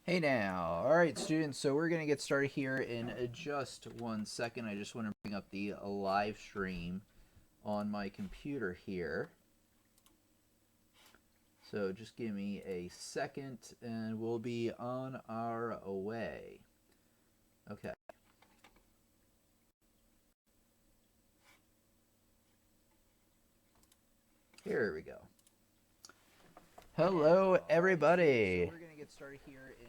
Hey now. All right, students, so we're going to get started here in just 1 second. I just want to bring up the live stream on my computer here. So just give me a second and we'll be on our way. Okay. Here we go. Hello, everybody. So we're going to get started here in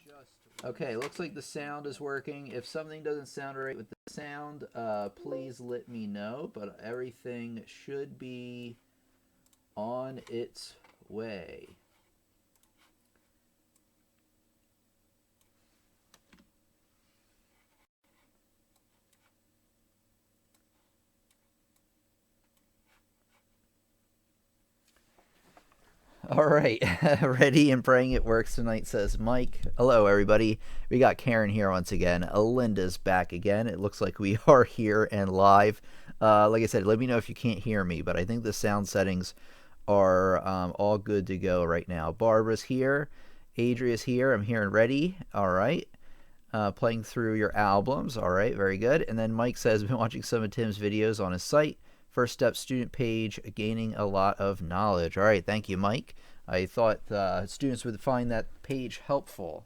just. Okay, looks like the sound is working. If something doesn't sound right with the sound, please let me know. But everything should be on its way. All right, ready and praying it works tonight, says Mike. Hello, everybody. We got Karen here once again. Linda's back again. It looks like we are here and live. Like I said, let me know if you can't hear me, but I think the sound settings are all good to go right now. Barbara's here. Adria's here. I'm here and ready. All right. Playing through your albums. All right, very good. And then Mike says, been watching some of Tim's videos on his site. First Step student page, gaining a lot of knowledge. All right, thank you, Mike. I thought students would find that page helpful.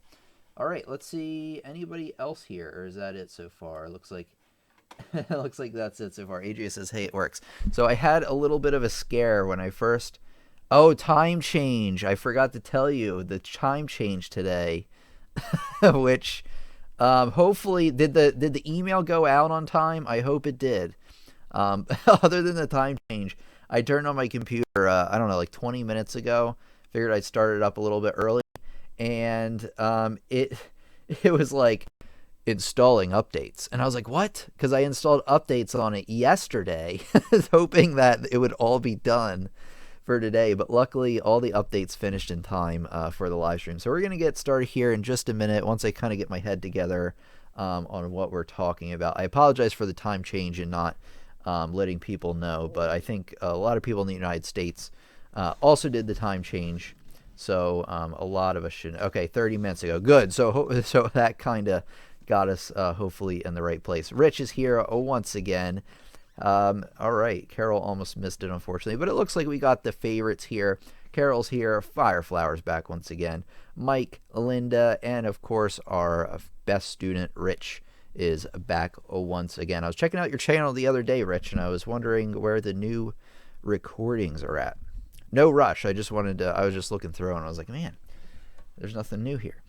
All right, let's see. Anybody else here, or is that it so far? Looks like looks like that's it so far. Adria says, "Hey, it works." So I had a little bit of a scare when I first. Oh, time change! I forgot to tell you the time change today, which hopefully did the email go out on time? I hope it did. Other than the time change, I turned on my computer, I don't know, like 20 minutes ago. Figured I'd start it up a little bit early. And it was like installing updates. And I was like, what? Because I installed updates on it yesterday, hoping that it would all be done for today. But luckily, all the updates finished in time for the live stream. So we're going to get started here in just a minute once I kind of get my head together on what we're talking about. I apologize for the time change and not letting people know, but I think a lot of people in the United States also did the time change, so a lot of us should. Okay, 30 minutes ago, good. So that kind of got us hopefully in the right place. Rich is here once again. All right, Carol almost missed it unfortunately, but it looks like we got the favorites here. Carol's here, Fireflower's back once again, Mike, Linda, and of course our best student, Rich, is back once again. I was checking out your channel the other day, Rich, and I was wondering where the new recordings are at. No rush. I was just looking through and I was like, man, there's nothing new here.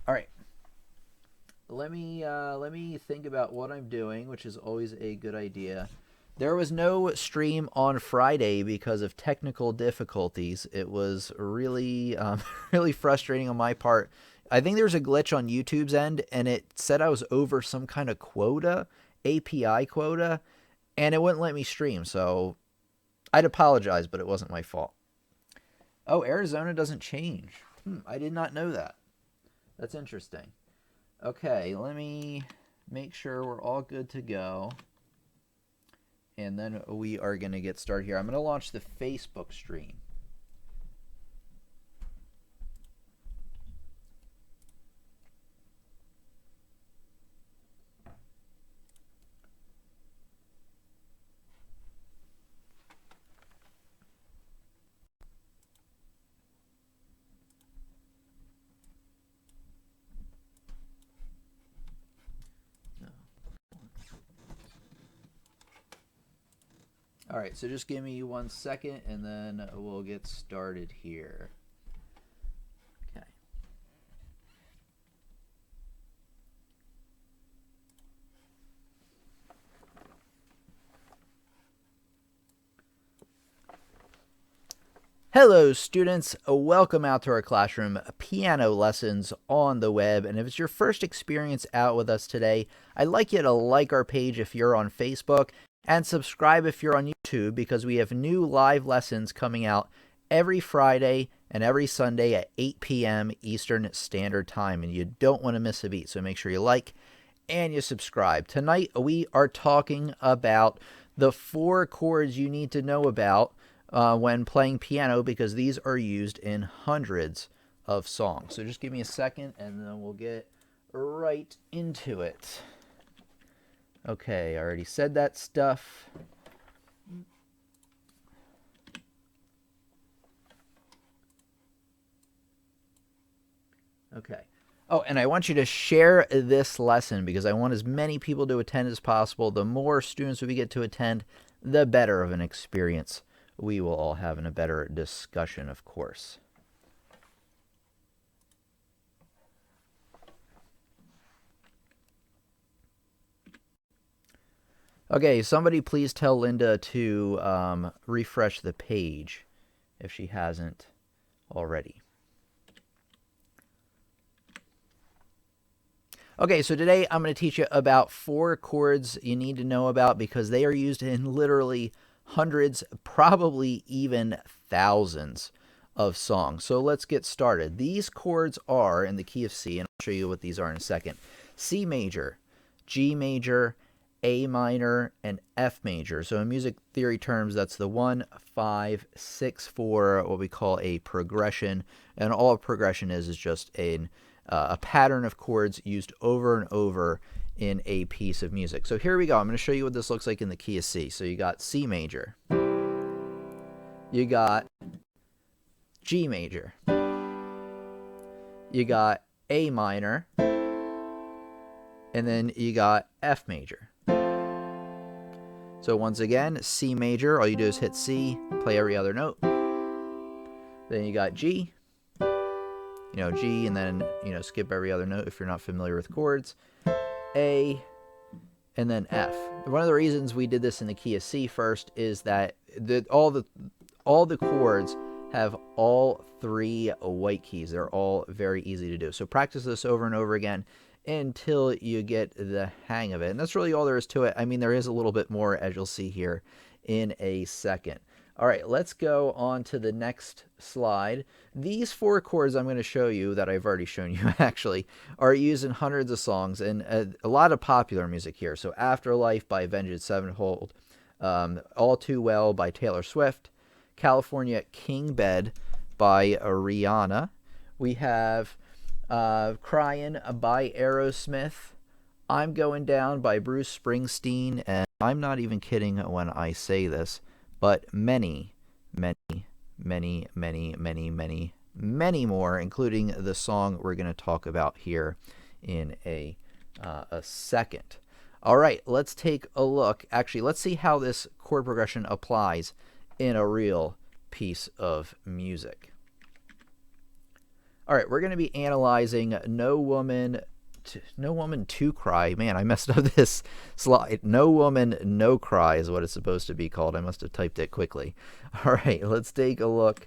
All right. Let me think about what I'm doing, which is always a good idea. There was no stream on Friday because of technical difficulties. It was really, really frustrating on my part. I think there's a glitch on YouTube's end, and it said I was over some kind of quota, API quota, and it wouldn't let me stream. So I'd apologize, but it wasn't my fault. Oh, Arizona doesn't change. I did not know that. That's interesting. Okay, let me make sure we're all good to go. And then we are going to get started here. I'm going to launch the Facebook stream. All right, so just give me 1 second and then we'll get started here. Okay. Hello, students. Welcome out to our classroom, piano lessons on the web. And if it's your first experience out with us today, I'd like you to like our page if you're on Facebook and subscribe if you're on YouTube, because we have new live lessons coming out every Friday and every Sunday at 8 p.m. Eastern Standard Time, and you don't want to miss a beat. So make sure you like and you subscribe. Tonight we are talking about the 4 chords you need to know about when playing piano, because these are used in hundreds of song. So just give me a second and then we'll get right into it. Okay, I already said that stuff. Okay. Oh, and I want you to share this lesson because I want as many people to attend as possible. The more students we get to attend, the better of an experience we will all have and a better discussion, of course. Okay, somebody please tell Linda to refresh the page if she hasn't already. Okay, so today I'm going to teach you about 4 chords you need to know about because they are used in literally hundreds, probably even thousands of songs. So let's get started. These chords are in the key of C, and I'll show you what these are in a second. C major, G major, A minor, and F major. So in music theory terms, that's the 1, 5, 6, 4, what we call a progression. And all a progression is just a pattern of chords used over and over in a piece of music. So here we go. I'm going to show you what this looks like in the key of C. So you got C major. You got G major. You got A minor. And then you got F major. So once again, C major, all you do is hit C, play every other note. Then you got G. G, and then, skip every other note if you're not familiar with chords. A, and then F. One of the reasons we did this in the key of C first is that all the chords have all 3 white keys. They're all very easy to do. So practice this over and over again until you get the hang of it. And that's really all there is to it. I mean, there is a little bit more, as you'll see here in a second. All right, let's go on to the next slide. These 4 chords I'm going to show you, that I've already shown you actually, are used in hundreds of songs and a lot of popular music here. So Afterlife by Avenged Sevenfold, All Too Well by Taylor Swift, California King Bed by Rihanna. We have Crying by Aerosmith, I'm Going Down by Bruce Springsteen, and I'm not even kidding when I say this, but many, many, many, many, many, many, many more, including the song we're going to talk about here in a second. All right, let's take a look. Actually, let's see how this chord progression applies in a real piece of music. All right, we're going to be analyzing No Woman to Cry. Man, I messed up this slide. No Woman, No Cry is what it's supposed to be called. I must have typed it quickly. All right, let's take a look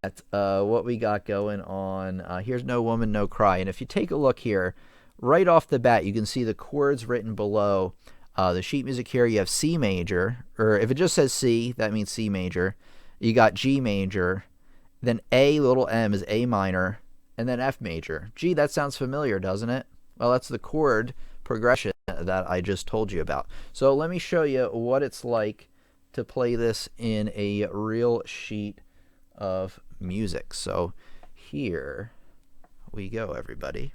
at what we got going on. Here's No Woman, No Cry. And if you take a look here, right off the bat, you can see the chords written below the sheet music here. You have C major, or if it just says C, that means C major. You got G major. Then A, little m, is A minor. And then F major. Gee, that sounds familiar, doesn't it? Well, that's the chord progression that I just told you about. So let me show you what it's like to play this in a real sheet of music. So here we go, everybody.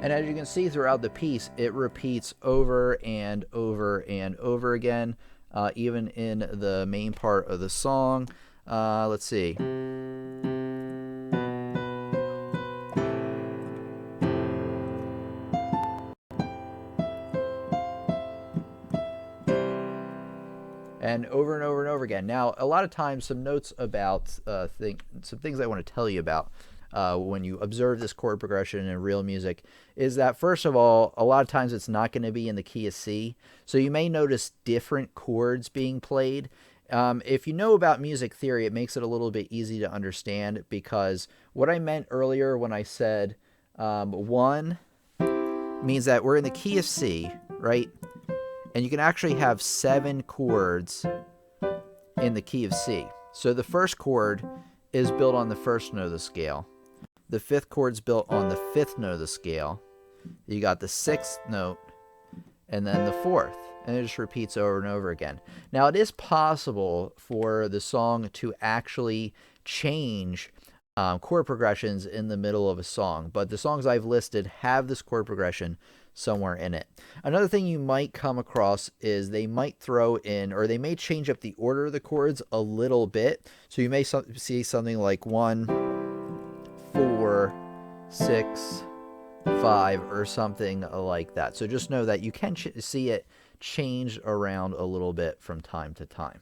And as you can see throughout the piece, it repeats over and over and over again, even in the main part of the song. Let's see. And over and over and over again. Now, a lot of times, some notes about some things I want to tell you about when you observe this chord progression in real music is that, first of all, a lot of times it's not going to be in the key of C. So you may notice different chords being played. If you know about music theory, it makes it a little bit easy to understand, because what I meant earlier when I said 1, means that we're in the key of C, right? And you can actually have 7 chords in the key of C. So the first chord is built on the first note of the scale. The 5th chord's built on the 5th note of the scale. You got the 6th note, and then the 4th. And it just repeats over and over again. Now, it is possible for the song to actually change chord progressions in the middle of a song, but the songs I've listed have this chord progression somewhere in it. Another thing you might come across is they might throw in, or they may change up the order of the chords a little bit. So you may see something like 1, 4, 6, 5, or something like that. So just know that you can see it change around a little bit from time to time.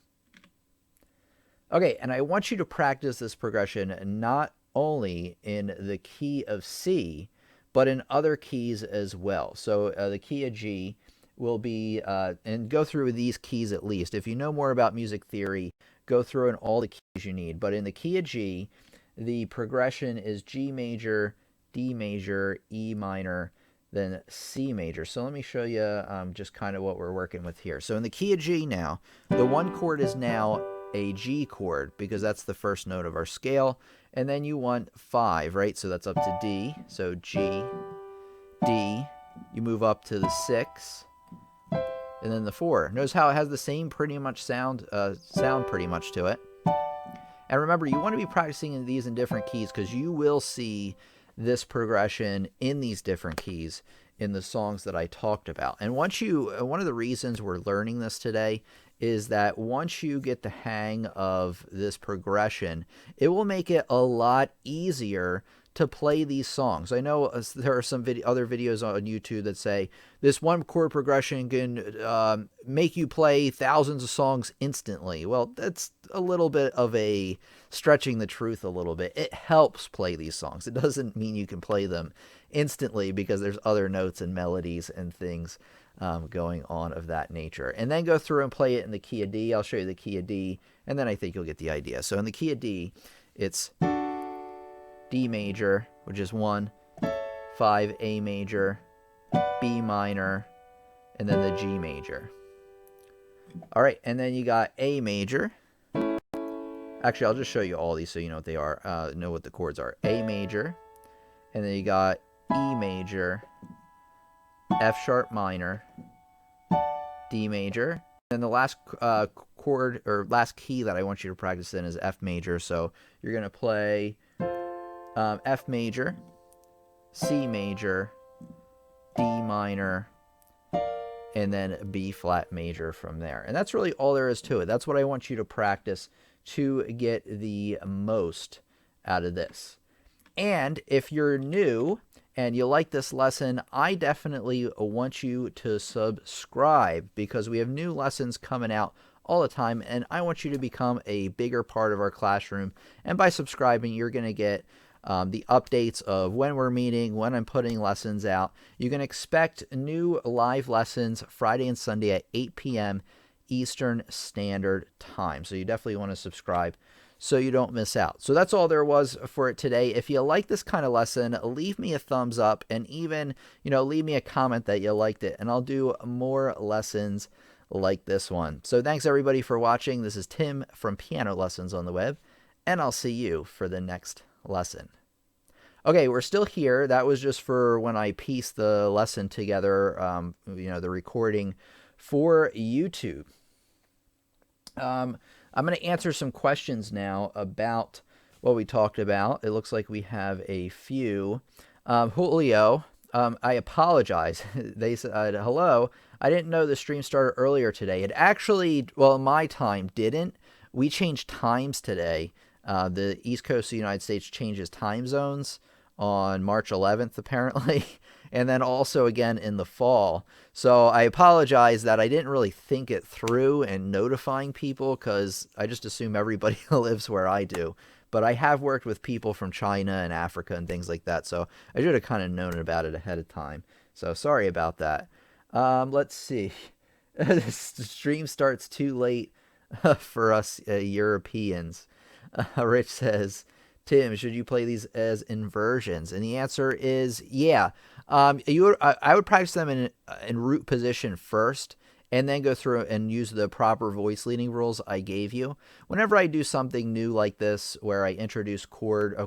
Okay, and I want you to practice this progression not only in the key of C, but in other keys as well. So the key of G will be, and go through these keys at least. If you know more about music theory, go through in all the keys you need. But in the key of G, the progression is G major, D major, E minor, then C major. So let me show you just kind of what we're working with here. So in the key of G now, the 1 chord is now a G chord because that's the first note of our scale. And then you want 5, right? So that's up to D. So G, D, you move up to the 6, and then the 4. Notice how it has the same pretty much sound pretty much to it. And remember, you want to be practicing these in different keys because you will see this progression in these different keys in the songs that I talked about. And one of the reasons we're learning this today is that once you get the hang of this progression, it will make it a lot easier to play these songs. I know there are some other videos on YouTube that say this one chord progression can make you play thousands of songs instantly. Well, that's a little bit of a stretching the truth a little bit. It helps play these songs. It doesn't mean you can play them instantly because there's other notes and melodies and things going on of that nature. And then go through and play it in the key of D. I'll show you the key of D, and then I think you'll get the idea. So in the key of D, it's D major, which is 1, 5, A major, B minor, and then the G major. All right, and then you got A major. Actually, I'll just show you all these so you know what they are, know what the chords are. A major, and then you got E major, F sharp minor, D major, and the last chord or last key that I want you to practice in is F major. So you're going to play F major, C major, D minor, and then B flat major from there. And that's really all there is to it. That's what I want you to practice to get the most out of this. And if you're new and you like this lesson, I definitely want you to subscribe because we have new lessons coming out all the time, and I want you to become a bigger part of our classroom. And by subscribing, you're going to get the updates of when we're meeting, when I'm putting lessons out. You can expect new live lessons Friday and Sunday at 8 p.m. Eastern Standard Time. So you definitely want to subscribe so you don't miss out. So that's all there was for it today. If you like this kind of lesson, leave me a thumbs up and even, leave me a comment that you liked it, and I'll do more lessons like this one. So thanks everybody for watching. This is Tim from Piano Lessons on the Web, and I'll see you for the next lesson. Okay, we're still here. That was just for when I pieced the lesson together, the recording for YouTube. I'm going to answer some questions now about what we talked about. It looks like we have a few. Julio, I apologize. They said, hello, I didn't know the stream started earlier today. It actually, my time didn't. We changed times today. The East Coast of the United States changes time zones on March 11th, apparently, and then also again in the fall. So I apologize that I didn't really think it through and notifying people because I just assume everybody lives where I do. But I have worked with people from China and Africa and things like that, so I should have kind of known about it ahead of time. So sorry about that. Let's see. The stream starts too late for us Europeans. Rich says, Tim, should you play these as inversions? And the answer is yeah. I would practice them in root position first, and then go through and use the proper voice leading rules I gave you. Whenever I do something new like this, where I introduce a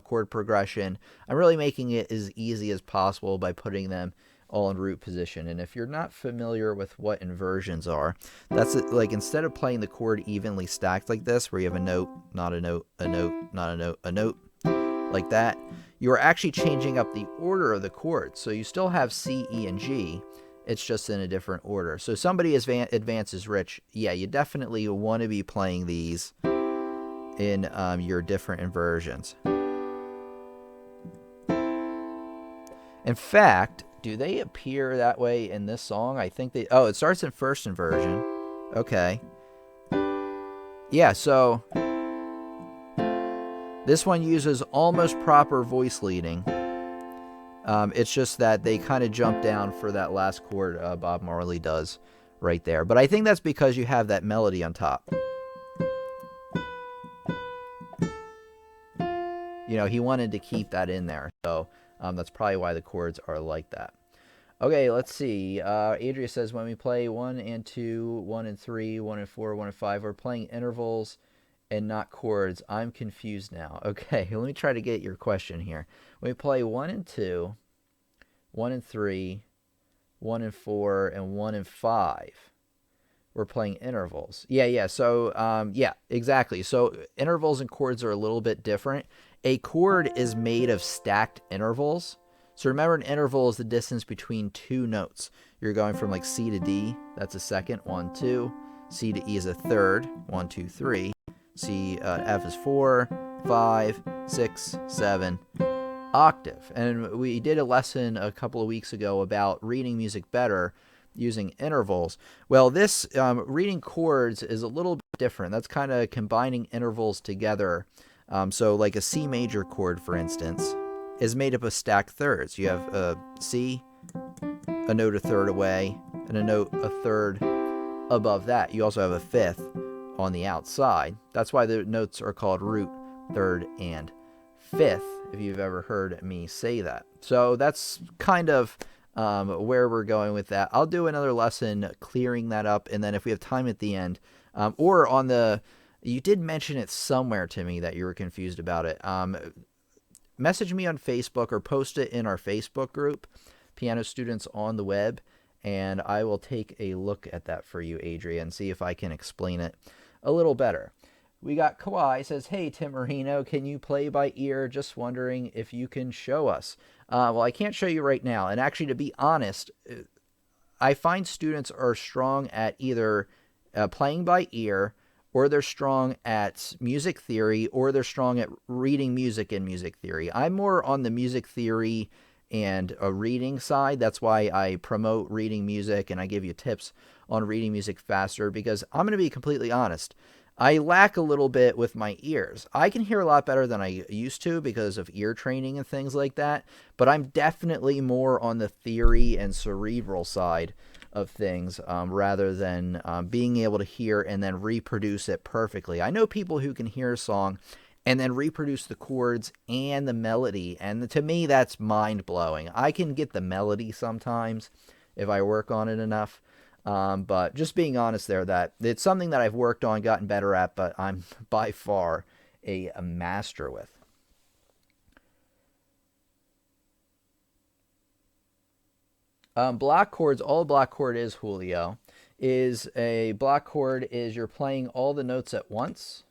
chord progression, I'm really making it as easy as possible by putting them all in root position. And if you're not familiar with what inversions are, that's it. Like, instead of playing the chord evenly stacked like this, where you have a note, not a note, a note, not a note, a note, like that, you are actually changing up the order of the chords. So you still have C, E, and G. It's just in a different order. So somebody as advanced as Rich, yeah, you definitely want to be playing these in your different inversions. In fact, do they appear that way in this song? I think they... Oh, it starts in first inversion. Okay. Yeah, so... This one uses almost proper voice leading. It's just that they kind of jump down for that last chord Bob Marley does right there. But I think that's because you have that melody on top. You know, he wanted to keep that in there. So that's probably why the chords are like that. Okay, let's see. Adria says, when we play 1 and 2, 1 and 3, 1 and 4, 1 and 5, we're playing intervals and not chords. I'm confused now. Okay, let me try to get your question here. When we play 1 and 2, 1 and 3, 1 and 4, and 1 and 5, we're playing intervals. Yeah. So, yeah, exactly. So intervals and chords are a little bit different. A chord is made of stacked intervals. So remember, an interval is the distance between two notes. You're going from like C to D, that's a second, 1, 2. C to E is a third, 1, 2, 3. F is 4, 5, 6, 7. Octave. And we did a lesson a couple of weeks ago about reading music better using intervals. Well, this reading chords is a little bit different. That's kind of combining intervals together. So like a C major chord, for instance, is made up of stacked thirds. You have a C, a note a third away, and a note a third above that. You also have a fifth on the outside. That's why the notes are called root, third, and fifth, if you've ever heard me say that. So that's kind of where we're going with that. I'll do another lesson clearing that up, and then if we have time at the end, or on the... You did mention it somewhere to me that you were confused about it. Message me on Facebook or post it in our Facebook group, Piano Students on the Web, and I will take a look at that for you, Adria, and see if I can explain it a little better. We got Kawhi says, hey, Tim Marino, can you play by ear? Just wondering if you can show us. Well, I can't show you right now. And actually, to be honest, I find students are strong at either playing by ear, or they're strong at music theory, or they're strong at reading music in music theory. I'm more on the music theory and a reading side. That's why I promote reading music and I give you tips on reading music faster, because I'm going to be completely honest. I lack a little bit with my ears. I can hear a lot better than I used to because of ear training and things like that, but I'm definitely more on the theory and cerebral side of things rather than being able to hear and then reproduce it perfectly. I know people who can hear a song and then reproduce the chords and the melody, and to me that's mind-blowing. I can get the melody sometimes if I work on it enough, but just being honest there, that it's something that I've worked on, gotten better at, but I'm by far a master with. Block chords, all a block chord is, Julio, is a block chord is you're playing all the notes at once.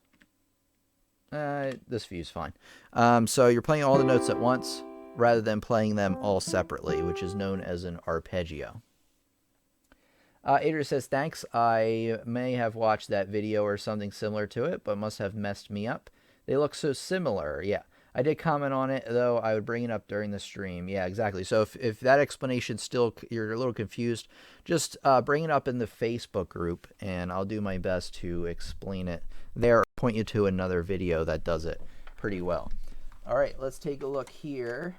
This view's fine. So you're playing all the notes at once rather than playing them all separately, which is known as an arpeggio. Adria says, thanks. I may have watched that video or something similar to it, but must have messed me up. They look so similar. Yeah. I did comment on it, though. I would bring it up during the stream. Yeah, exactly. So if that explanation still, you're a little confused, just bring it up in the Facebook group, and I'll do my best to explain it there, or point you to another video that does it pretty well. All right, let's take a look here.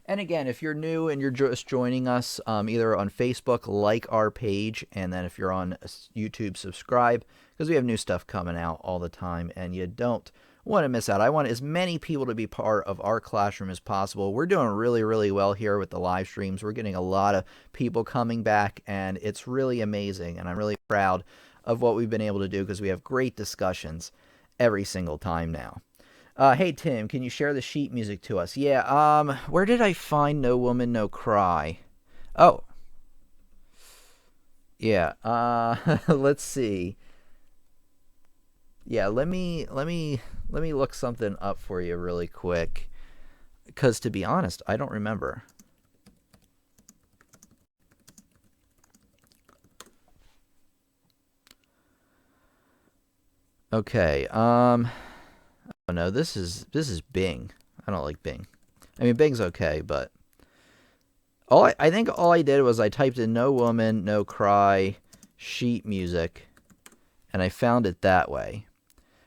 And again, if you're new and you're just joining us, either on Facebook, like our page, and then if you're on YouTube, subscribe, because we have new stuff coming out all the time, and you don't want to miss out. I want as many people to be part of our classroom as possible. We're doing really, really well here with the live streams. We're getting a lot of people coming back, and it's really amazing. And I'm really proud of what we've been able to do because we have great discussions every single time now. Hey Tim, can you share the sheet music to us? Yeah. Where did I find No Woman No Cry? Oh, yeah. Let's see. Yeah, let me look something up for you really quick. Because to be honest, I don't remember. Okay. Oh no, this is Bing. I don't like Bing. I mean, Bing's okay, but I think all I did was I typed in No Woman No Cry sheet music, and I found it that way.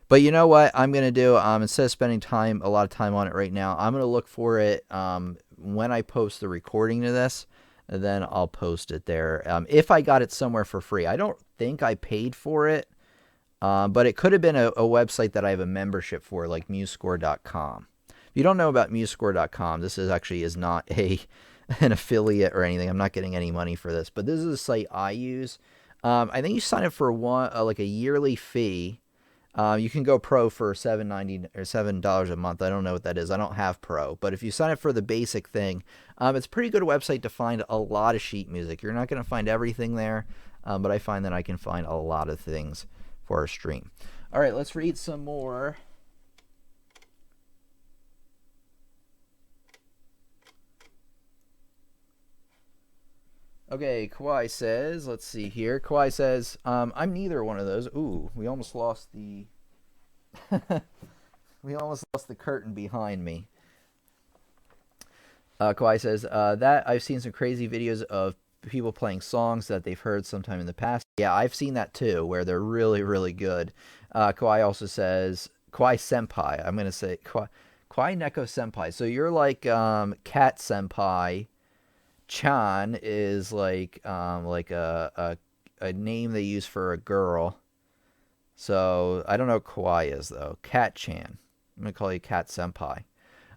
But you know what I'm going to do? Instead of spending a lot of time on it right now, I'm going to look for it when I post the recording to this, and then I'll post it there. If I got it somewhere for free. I don't think I paid for it, but it could have been a website that I have a membership for, like MuseScore.com. If you don't know about MuseScore.com, this is not an affiliate or anything. I'm not getting any money for this, but this is a site I use. I think you sign up for like a yearly fee. You can go pro for $7.90 or $7 a month. I don't know what that is. I don't have pro, but if you sign up for the basic thing, it's a pretty good website to find a lot of sheet music. You're not going to find everything there, but I find that I can find a lot of things for our stream. All right, let's read some more. Okay, Kawhi says, let's see here. Kawhi says, I'm neither one of those. Ooh, we almost lost the we almost lost the curtain behind me. Kawhi says, that I've seen some crazy videos of people playing songs that they've heard sometime in the past. Yeah, I've seen that too, where they're really, really good. Kawhi also says, Kawhi Senpai. I'm going to say Kawhi Neko Senpai. So you're like Cat Senpai. Chan is like a name they use for a girl. So I don't know what Kawaii is though. Cat Chan. I'm gonna call you Cat Senpai.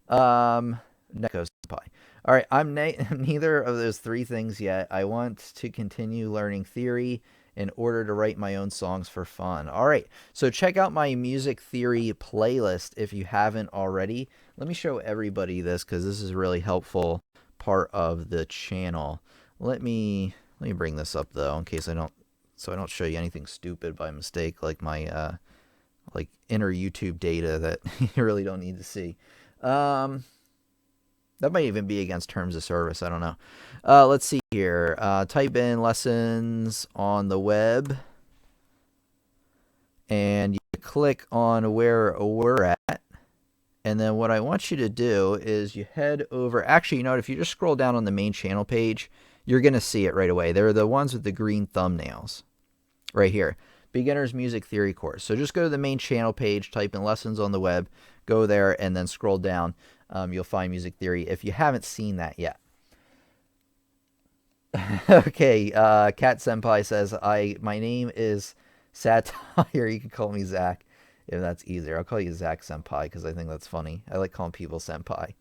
Neko Senpai. All right, I'm neither of those three things yet. I want to continue learning theory in order to write my own songs for fun. All right, so check out my music theory playlist if you haven't already. Let me show everybody this because this is really helpful part of the channel. Let me bring this up though in case I don't show you anything stupid by mistake like my like inner YouTube data that you really don't need to see. That might even be against terms of service. I don't know. Let's see here. Type in lessons on the web, and you click on where we're at. And then what I want you to do is you head over. Actually, you know what? If you just scroll down on the main channel page, you're going to see it right away. They're the ones with the green thumbnails right here. Beginner's Music Theory course. So just go to the main channel page, type in lessons on the web, go there, and then scroll down. You'll find music theory if you haven't seen that yet. Okay, Kat Senpai says, my name is Satire. You can call me Zach if that's easier. I'll call you Zach Senpai because I think that's funny. I like calling people Senpai.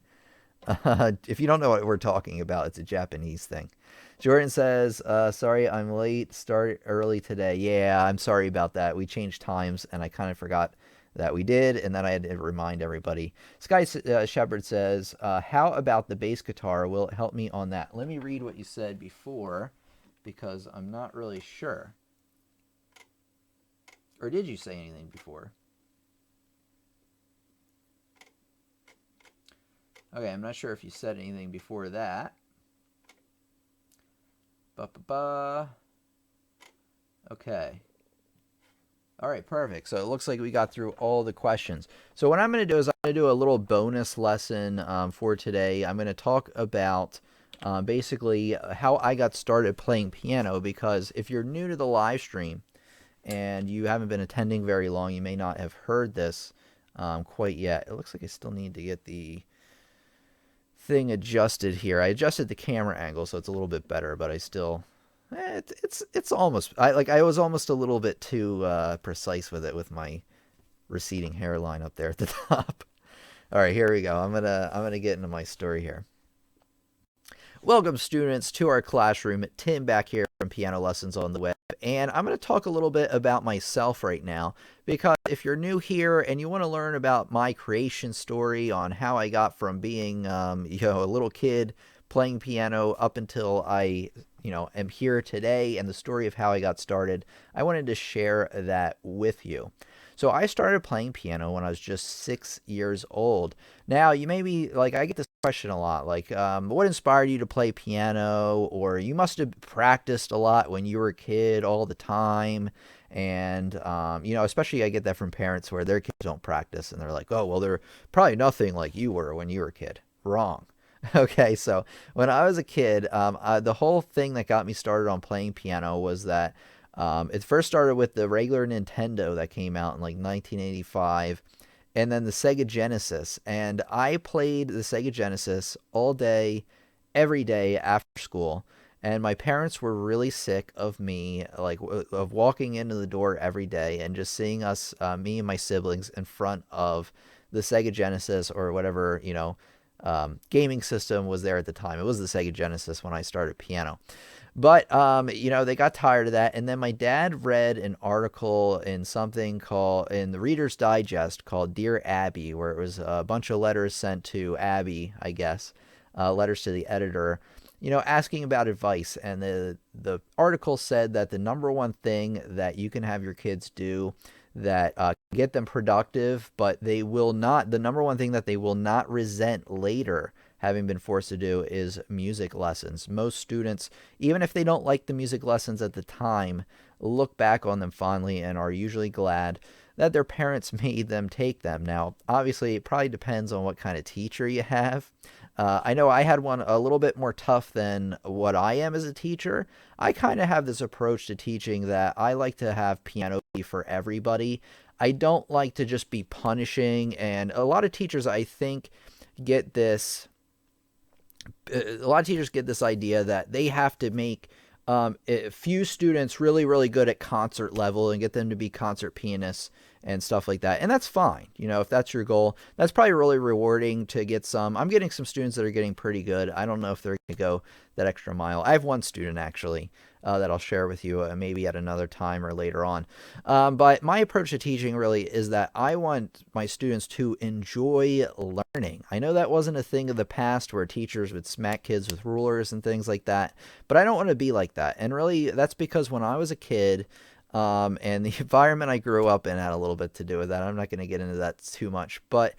If you don't know what we're talking about, it's a Japanese thing. Jordan says, sorry, I'm late. Start early today. Yeah, I'm sorry about that. We changed times, and I kind of forgot that we did, and then I had to remind everybody. Sky Shepherd says, how about the bass guitar? Will it help me on that? Let me read what you said before, because I'm not really sure. Or did you say anything before? Okay, I'm not sure if you said anything before that. Okay. All right, perfect. So it looks like we got through all the questions. So what I'm going to do is I'm going to do a little bonus lesson for today. I'm going to talk about basically how I got started playing piano, because if you're new to the live stream and you haven't been attending very long, you may not have heard this quite yet. It looks like I still need to get the thing adjusted here. I adjusted the camera angle so it's a little bit better, but I still it's almost I was almost a little bit too precise with it with my receding hairline up there at the top. All right, here we go. I'm gonna get into my story here. Welcome, students, to our classroom. Tim back here from Piano Lessons on the Web, and I'm going to talk a little bit about myself right now because if you're new here and you want to learn about my creation story on how I got from being, a little kid playing piano up until I, am here today and the story of how I got started, I wanted to share that with you. So I started playing piano when I was just 6 years old. Now, you may be like, I get this question a lot, like, what inspired you to play piano? Or you must have practiced a lot when you were a kid all the time. And, especially I get that from parents where their kids don't practice and they're like, oh, well, they're probably nothing like you were when you were a kid. Wrong. Okay, so when I was a kid, the whole thing that got me started on playing piano was that it first started with the regular Nintendo that came out in like 1985, and then the Sega Genesis. And I played the Sega Genesis all day, every day after school. And my parents were really sick of me, like of walking into the door every day and just seeing us, me and my siblings, in front of the Sega Genesis or whatever, gaming system was there at the time. It was the Sega Genesis when I started piano. But they got tired of that, and then my dad read an article in something called in the Reader's Digest called "Dear Abby," where it was a bunch of letters sent to Abby, I guess, letters to the editor, asking about advice. And the article said that the number one thing that you can have your kids do that get them productive, but they will not. The number one thing that they will not resent later having been forced to do is music lessons. Most students, even if they don't like the music lessons at the time, look back on them fondly and are usually glad that their parents made them take them. Now, obviously, it probably depends on what kind of teacher you have. I know I had one a little bit more tough than what I am as a teacher. I kind of have this approach to teaching that I like to have piano be for everybody. I don't like to just be punishing, and a lot of teachers, I think, get this a lot of teachers get this idea that they have to make a few students really, really good at concert level and get them to be concert pianists and stuff like that. And that's fine. If that's your goal, that's probably really rewarding to get some. I'm getting some students that are getting pretty good. I don't know if they're going to go that extra mile. I have one student actually that I'll share with you maybe at another time or later on. But my approach to teaching really is that I want my students to enjoy learning. I know that wasn't a thing of the past where teachers would smack kids with rulers and things like that, but I don't want to be like that. And really, that's because when I was a kid, and the environment I grew up in had a little bit to do with that. I'm not going to get into that too much, but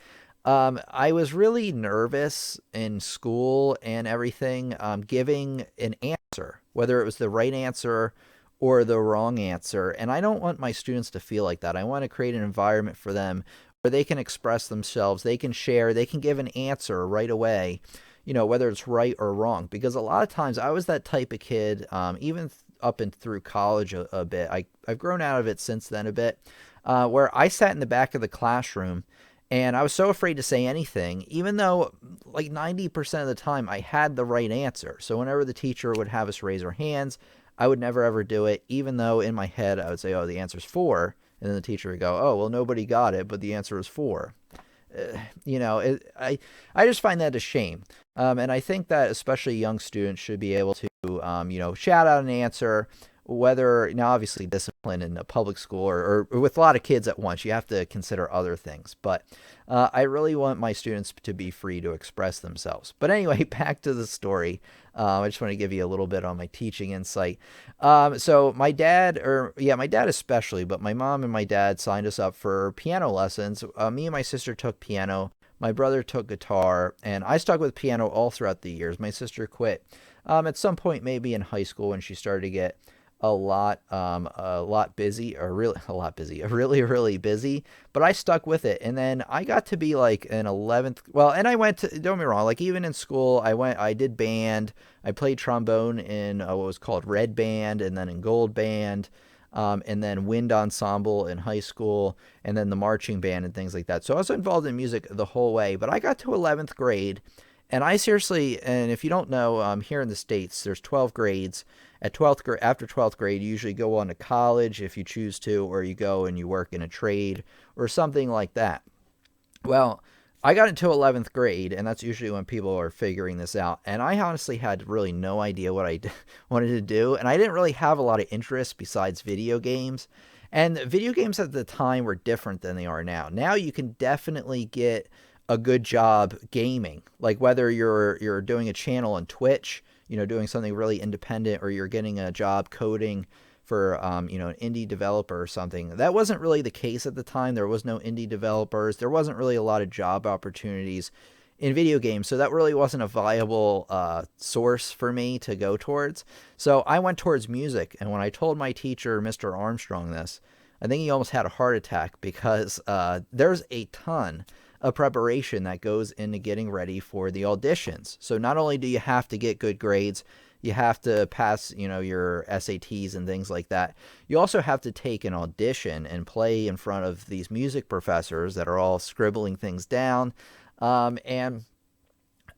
I was really nervous in school and everything, giving an answer, whether it was the right answer or the wrong answer. And I don't want my students to feel like that. I want to create an environment for them where they can express themselves, they can share, they can give an answer right away, whether it's right or wrong. Because a lot of times I was that type of kid, even up and through college a bit. I've grown out of it since then a bit, where I sat in the back of the classroom and I was so afraid to say anything, even though like 90% of the time I had the right answer. So whenever the teacher would have us raise our hands, I would never ever do it, even though in my head I would say, oh, the answer's 4. And then the teacher would go, oh, well, nobody got it, but the answer is 4. I just find that a shame. And I think that especially young students should be able to, shout out an answer, whether, now obviously discipline in a public school or with a lot of kids at once, you have to consider other things. But I really want my students to be free to express themselves. But anyway, back to the story. I just want to give you a little bit on my teaching insight. So my dad especially, but my mom and my dad signed us up for piano lessons. Me and my sister took piano. My brother took guitar, and I stuck with piano all throughout the years. My sister quit at some point, maybe in high school, when she started to get a lot busy, or really a lot busy, really, really busy. But I stuck with it, and then I got to be like an 11th. Well, and I went to, don't get me wrong, like even in school, I did band. I played trombone in what was called red band, and then in gold band. And then wind ensemble in high school, and then the marching band and things like that. So I was involved in music the whole way, but I got to 11th grade, And I seriously, and if you don't know, here in the States, there's 12 grades. After 12th grade, you usually go on to college if you choose to, or you go and you work in a trade or something like that. Well, I got into 11th grade, and that's usually when people are figuring this out. And I honestly had really no idea what I wanted to do. And I didn't really have a lot of interest besides video games. And video games at the time were different than they are now. Now you can definitely get a good job gaming. Like whether you're doing a channel on Twitch, doing something really independent, or you're getting a job coding for an indie developer or something. That wasn't really the case at the time. There was no indie developers. There wasn't really a lot of job opportunities in video games, so that really wasn't a viable source for me to go towards. So I went towards music, and when I told my teacher, Mr. Armstrong, this, I think he almost had a heart attack because there's a ton of preparation that goes into getting ready for the auditions. So not only do you have to get good grades, you have to pass, your SATs and things like that. You also have to take an audition and play in front of these music professors that are all scribbling things down. And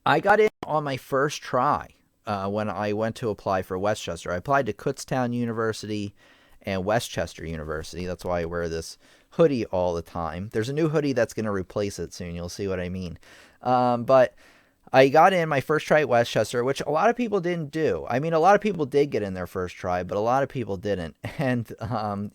I got in on my first try when I went to apply for Westchester. I applied to Kutztown University and Westchester University. That's why I wear this hoodie all the time. There's a new hoodie that's going to replace it soon. You'll see what I mean. But I got in my first try at Westchester, which a lot of people didn't do. I mean, a lot of people did get in their first try, but a lot of people didn't. And I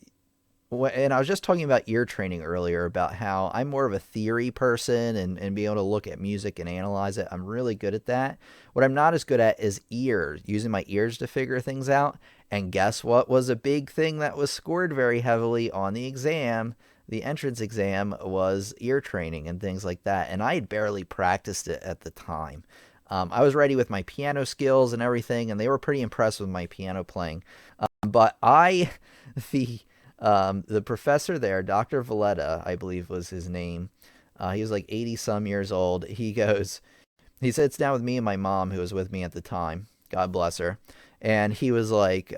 was just talking about ear training earlier, about how I'm more of a theory person and being able to look at music and analyze it. I'm really good at that. What I'm not as good at is ears, using my ears to figure things out. And guess what was a big thing that was scored very heavily on the exam? The entrance exam was ear training and things like that. And I had barely practiced it at the time. I was ready with my piano skills and everything, and they were pretty impressed with my piano playing. But the professor there, Dr. Valletta, I believe was his name. He was like 80 some years old. He sits down with me and my mom, who was with me at the time. God bless her. And he was like,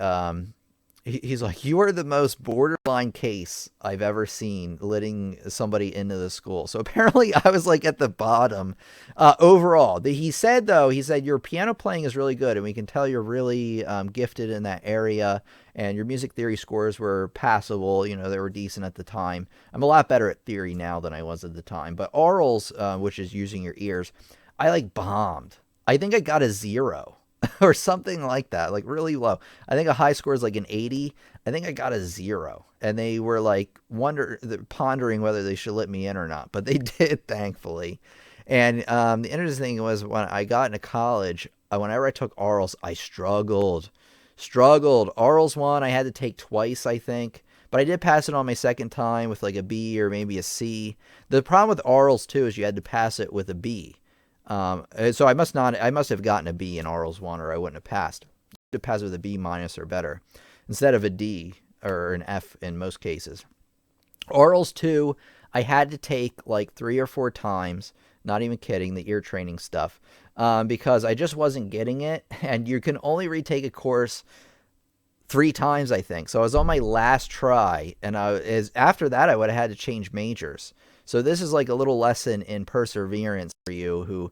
he's like, you are the most borderline case I've ever seen letting somebody into the school. So apparently I was like at the bottom overall. He said, your piano playing is really good, and we can tell you're really gifted in that area, and your music theory scores were passable. They were decent at the time. I'm a lot better at theory now than I was at the time. But orals, which is using your ears, I like bombed. I think I got a 0. Or something like that, like really low. I think a high score is like an 80. I think I got a 0. And they were like pondering whether they should let me in or not. But they did, thankfully. And the interesting thing was, when I got into college, whenever I took orals, I struggled. Orals 1, I had to take twice, I think. But I did pass it on my second time with like a B or maybe a C. The problem with orals 2 is you had to pass it with a B. So I must have gotten a B in orals 1, or I wouldn't have passed. To pass with a B minus or better instead of a D or an F in most cases. Orals 2, I had to take like 3 or 4 times, not even kidding, the ear training stuff, because I just wasn't getting it. And you can only retake a course 3 times, I think. So I was on my last try, and after that I would have had to change majors. So this is like a little lesson in perseverance for you who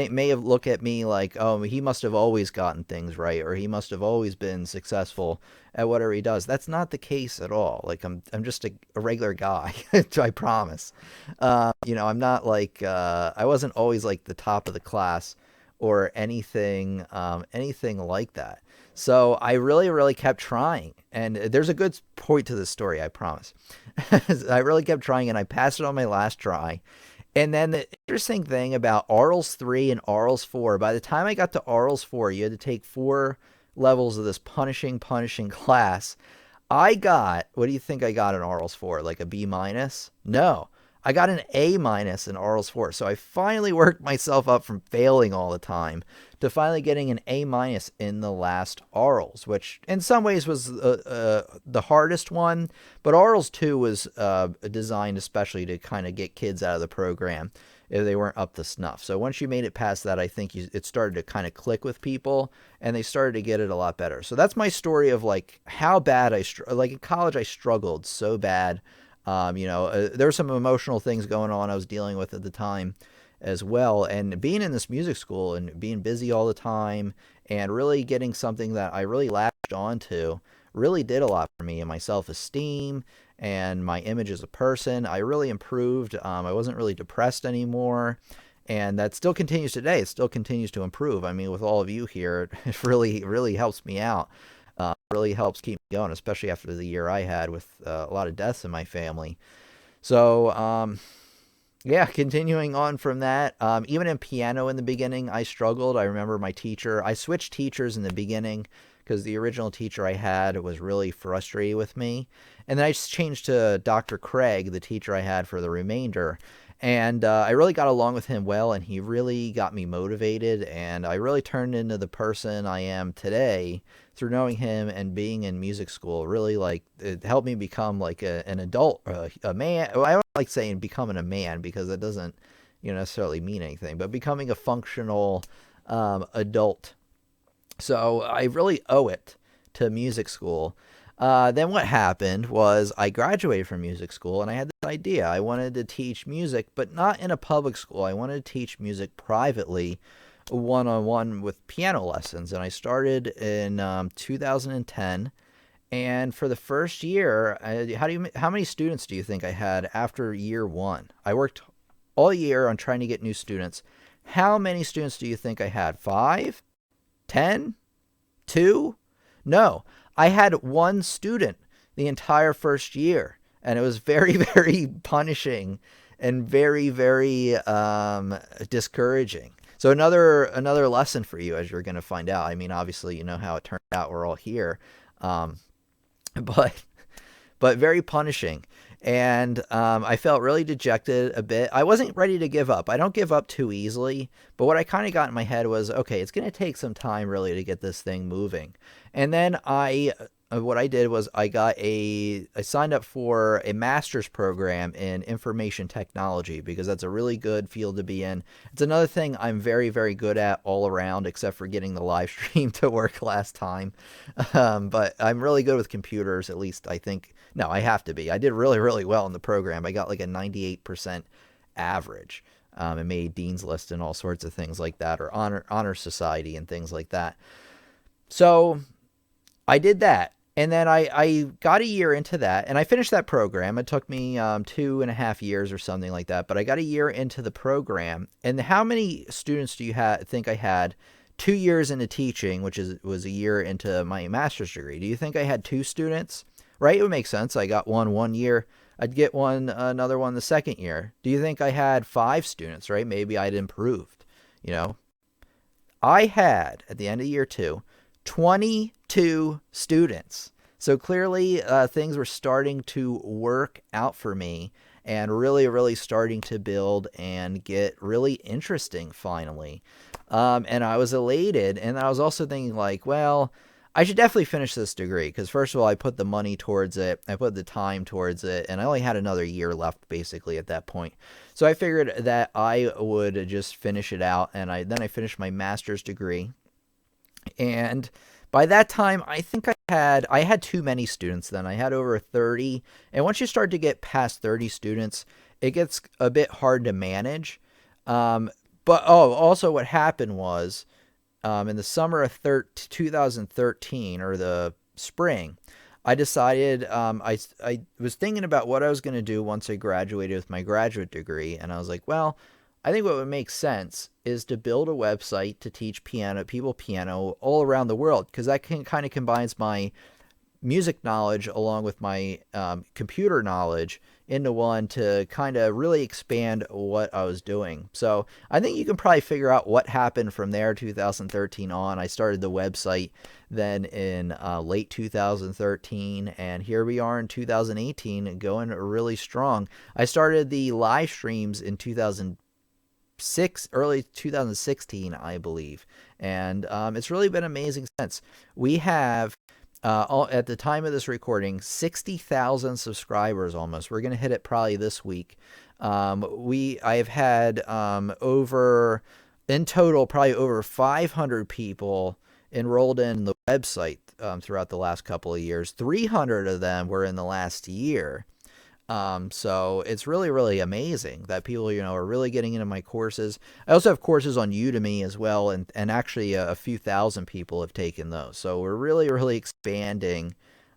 may have looked at me like, oh, he must have always gotten things right, or he must have always been successful at whatever he does. That's not the case at all. Like I'm just a regular guy. I promise. I'm not like I wasn't always like the top of the class or anything like that. So I really, really kept trying. And there's a good point to this story, I promise. I really kept trying, and I passed it on my last try. And then the interesting thing about orals 3 and orals 4, by the time I got to orals 4, you had to take 4 levels of this punishing class. I got, what do you think I got in orals 4? Like a B minus? No. I got an A minus in orals 4. So I finally worked myself up from failing all the time to finally getting an A minus in the last orals, which in some ways was the hardest one. But orals 2 was designed especially to kind of get kids out of the program if they weren't up to snuff. So once you made it past that, I think it started to kind of click with people, and they started to get it a lot better. So that's my story of like how bad like in college I struggled so bad. There were some emotional things going on I was dealing with at the time, as well. And being in this music school and being busy all the time and really getting something that I really latched onto really did a lot for me and my self-esteem and my image as a person. I really improved. I wasn't really depressed anymore. And that still continues today. It still continues to improve. I mean, with all of you here, it really, really helps me out. Really helps keep me going, especially after the year I had with a lot of deaths in my family. So, yeah, continuing on from that, even in piano in the beginning, I struggled. I remember my teacher, I switched teachers in the beginning because the original teacher I had was really frustrated with me. And then I just changed to Dr. Craig, the teacher I had for the remainder. And I really got along with him well, and he really got me motivated, and I really turned into the person I am today through knowing him and being in music school. Really, like, it helped me become like an adult, a man. Well, I don't like saying becoming a man because it doesn't, necessarily mean anything, but becoming a functional adult. So I really owe it to music school. Then what happened was I graduated from music school and I had this idea. I wanted to teach music, but not in a public school. I wanted to teach music privately, one-on-one with piano lessons. And I started in 2010. And for the first year, how many students do you think I had after year one? I worked all year on trying to get new students. How many students do you think I had? 5? 10? 2? No, I had one student the entire first year, and it was very, very punishing and very, very discouraging. So another lesson for you, as you're going to find out. I mean, obviously, you know how it turned out. We're all here, but very punishing. And I felt really dejected a bit. I wasn't ready to give up. I don't give up too easily. But what I kind of got in my head was, okay, it's going to take some time really to get this thing moving. And then what I did was I signed up for a master's program in information technology because that's a really good field to be in. It's another thing I'm very, very good at all around, except for getting the live stream to work last time. But I'm really good with computers, at least I think. No, I have to be. I did really, really well in the program. I got like a 98% average. And made Dean's List and all sorts of things like that, or honor society and things like that. So I did that. And then I got a year into that, and I finished that program. It took me 2.5 years or something like that, but I got a year into the program. And how many students do you think I had 2 years into teaching, which was a year into my master's degree? Do you think I had 2 students? Right? It would make sense. I got one year. I'd get another one the second year. Do you think I had 5 students? Right? Maybe I'd improved. I had, at the end of year 2, 22 students. So clearly things were starting to work out for me and really, really starting to build and get really interesting finally. And I was elated. And I was also thinking like, well, I should definitely finish this degree because first of all, I put the money towards it. I put the time towards it. And I only had another year left basically at that point. So I figured that I would just finish it out. And then I finished my master's degree. And by that time, I think I had too many students then. I had over 30. And once you start to get past 30 students, it gets a bit hard to manage. Also what happened was in the summer of 2013 or the spring, I decided I was thinking about what I was going to do once I graduated with my graduate degree. And I was like, well, I think what would make sense is to build a website to teach people piano all around the world, because that kind of combines my music knowledge along with my computer knowledge into one to kind of really expand what I was doing. So I think you can probably figure out what happened from there, 2013 on. I started the website then in late 2013, and here we are in 2018 going really strong. I started the live streams in early 2016, I believe. And it's really been amazing since. We have, at the time of this recording, 60,000 subscribers almost. We're going to hit it probably this week. I've had in total, probably over 500 people enrolled in the website throughout the last couple of years. 300 of them were in the last year. So it's really, really amazing that people, are really getting into my courses. I also have courses on Udemy as well, and actually a few thousand people have taken those. So we're really, really expanding,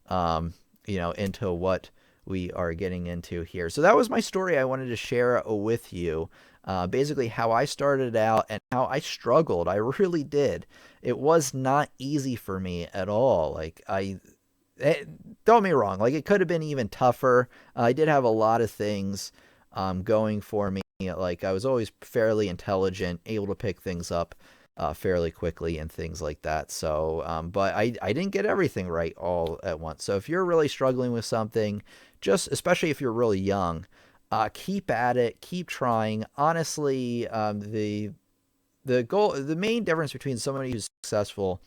into what we are getting into here. So that was my story I wanted to share with you. Basically, how I started out and how I struggled. I really did. It was not easy for me at all. It, don't get me wrong, like it could have been even tougher. I did have a lot of things going for me. Like I was always fairly intelligent, able to pick things up fairly quickly and things like that. So, but I didn't get everything right all at once. So if you're really struggling with something, just especially if you're really young, keep at it, keep trying. Honestly, the goal, the main difference between somebody who's successful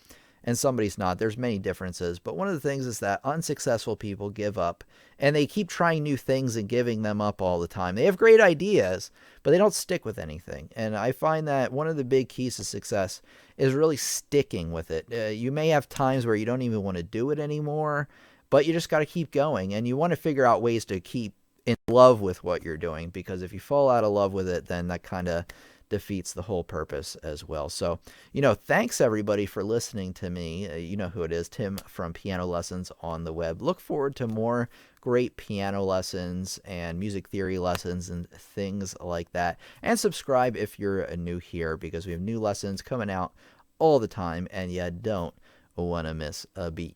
and somebody's not, there's many differences, but one of the things is that unsuccessful people give up and they keep trying new things and giving them up all the time. They have great ideas, but they don't stick with anything. And I find that one of the big keys to success is really sticking with it. You may have times where you don't even want to do it anymore, but you just got to keep going, and you want to figure out ways to keep in love with what you're doing, because if you fall out of love with it, then that kind of defeats the whole purpose as well. So, thanks everybody for listening to me. You know who it is, Tim from Piano Lessons on the Web. Look forward to more great piano lessons and music theory lessons and things like that. And subscribe if you're new here, because we have new lessons coming out all the time and you don't want to miss a beat.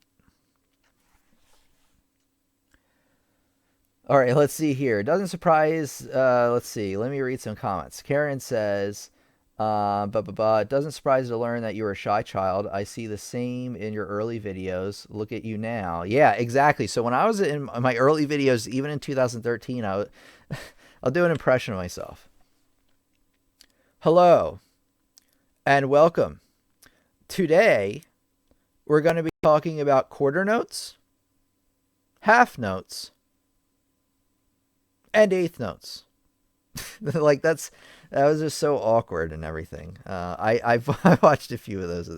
All right, let's see here. Doesn't surprise. Let's see. Let me read some comments. Karen says, It doesn't surprise to learn that you were a shy child. I see the same in your early videos. Look at you now." Yeah, exactly. So when I was in my early videos, even in 2013, I'll do an impression of myself. Hello, and welcome. Today, we're going to be talking about quarter notes, half notes, and eighth notes. Like that was just so awkward and everything. I've I watched a few of those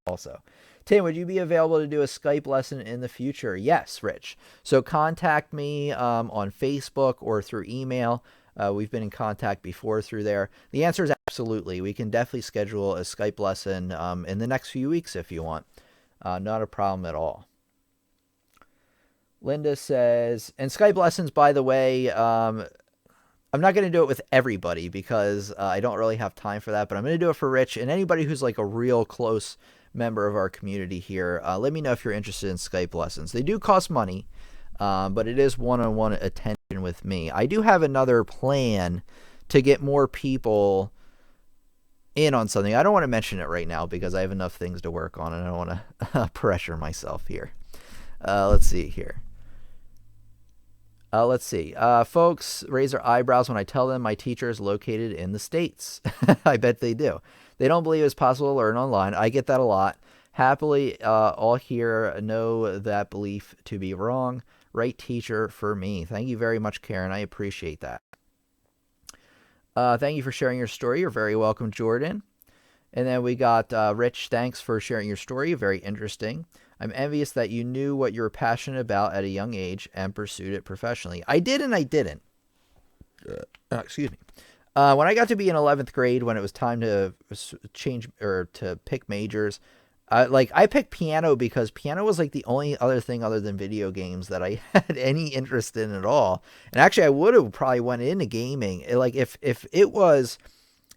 also. Tim, would you be available to do a Skype lesson in the future? Yes, Rich. So contact me on Facebook or through email. We've been in contact before through there. The answer is absolutely. We can definitely schedule a Skype lesson in the next few weeks if you want. Not a problem at all. Linda says, and Skype lessons, by the way, I'm not going to do it with everybody because I don't really have time for that, but I'm going to do it for Rich and anybody who's like a real close member of our community here. Let me know if you're interested in Skype lessons. They do cost money, but it is one-on-one attention with me. I do have another plan to get more people in on something. I don't want to mention it right now because I have enough things to work on and I don't want to pressure myself here. Let's see here. Let's see. Folks raise their eyebrows when I tell them my teacher is located in the States. I bet they do. They don't believe it's possible to learn online. I get that a lot. Happily, all here know that belief to be wrong. Right teacher for me. Thank you very much, Karen. I appreciate that. Thank you for sharing your story. You're very welcome, Jordan. And then we got Rich. Thanks for sharing your story. Very interesting. I'm envious that you knew what you were passionate about at a young age and pursued it professionally. I did and I didn't. Excuse me. When I got to be in 11th grade, when it was time to change or to pick majors, I picked piano because piano was like the only other thing other than video games that I had any interest in at all. And actually, I would have probably went into gaming. If it was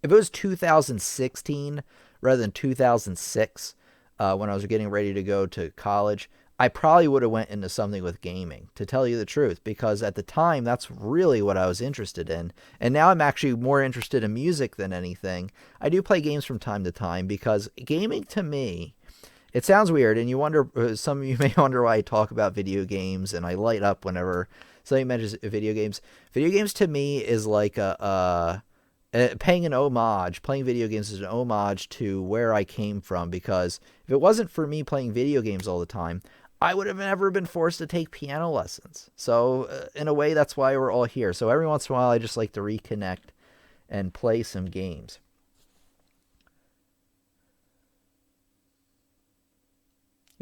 2016 rather than 2006. When I was getting ready to go to college, I probably would have went into something with gaming, to tell you the truth, because at the time, that's really what I was interested in. And now I'm actually more interested in music than anything. I do play games from time to time because gaming to me, it sounds weird, and you wonder, some of you may wonder why I talk about video games and I light up whenever somebody mentions video games. Video games to me is like paying an homage. Playing video games is an homage to where I came from, because if it wasn't for me playing video games all the time, I would have never been forced to take piano lessons. So in a way, that's why we're all here. So every once in a while, I just like to reconnect and play some games.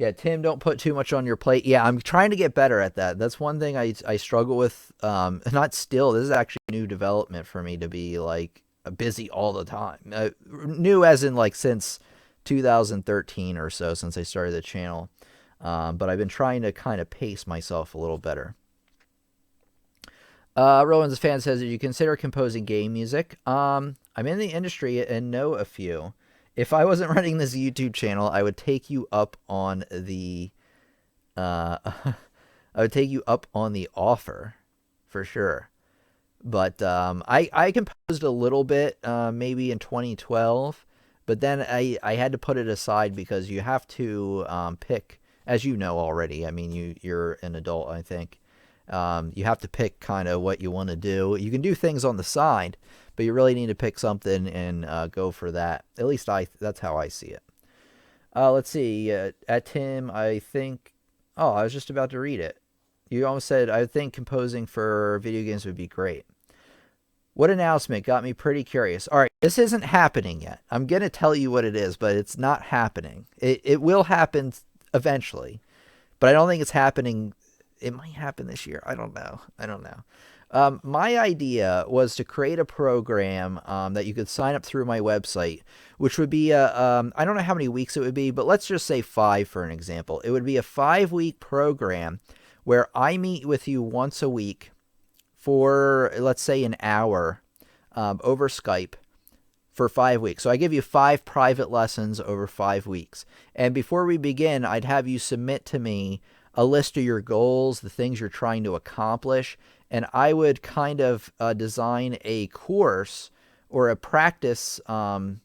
Yeah, Tim, don't put too much on your plate. Yeah, I'm trying to get better at that. That's one thing I struggle with. Not still. This is actually new development for me to be like busy all the time. New as in like since 2013 or so, since I started the channel. But I've been trying to kind of pace myself a little better. Roland's fan says, "Did you consider composing game music?" I'm in the industry and know a few. If I wasn't running this YouTube channel, I would take you up on the I would take you up on the offer for sure. But I composed a little bit maybe in 2012, but then I had to put it aside because you have to pick, as you know already. I mean, you're an adult, I think. You have to pick kind of what you want to do. You can do things on the side, but you really need to pick something and go for that. At least that's how I see it. Let's see. At Tim, I think. Oh, I was just about to read it. You almost said, I think composing for video games would be great. What announcement got me pretty curious? All right, this isn't happening yet. I'm going to tell you what it is, but it's not happening. It will happen eventually, but I don't think it's happening. It might happen this year. I don't know. My idea was to create a program that you could sign up through my website, which would be I don't know how many weeks it would be, but let's just say 5 for an example. It would be a 5-week program where I meet with you once a week for, let's say, an hour over Skype for 5 weeks. So I give you 5 private lessons over 5 weeks. And before we begin, I'd have you submit to me a list of your goals, the things you're trying to accomplish, and I would kind of design a course or a practice, I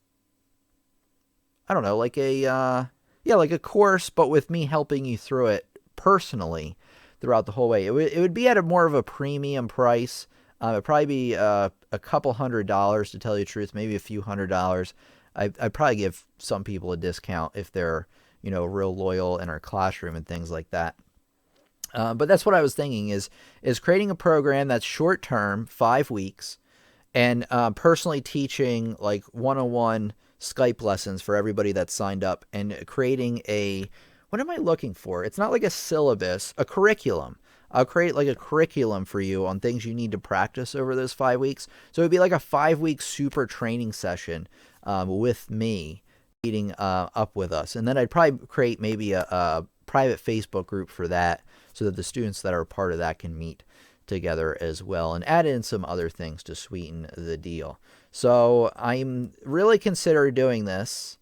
don't know, like like a course, but with me helping you through it personally throughout the whole way. It would be at a more of a premium price. It'd probably be a couple $100 to tell you the truth, maybe a few $100. I'd probably give some people a discount if they're, real loyal in our classroom and things like that. But that's what I was thinking is creating a program that's short term, 5 weeks, and personally teaching like one-on-one Skype lessons for everybody that's signed up, and creating what am I looking for? It's not like a syllabus, a curriculum. I'll create like a curriculum for you on things you need to practice over those 5 weeks. So it'd be like a 5-week super training session with me, meeting up with us. And then I'd probably create maybe a private Facebook group for that so that the students that are a part of that can meet together as well, and add in some other things to sweeten the deal. So I'm really considering doing this.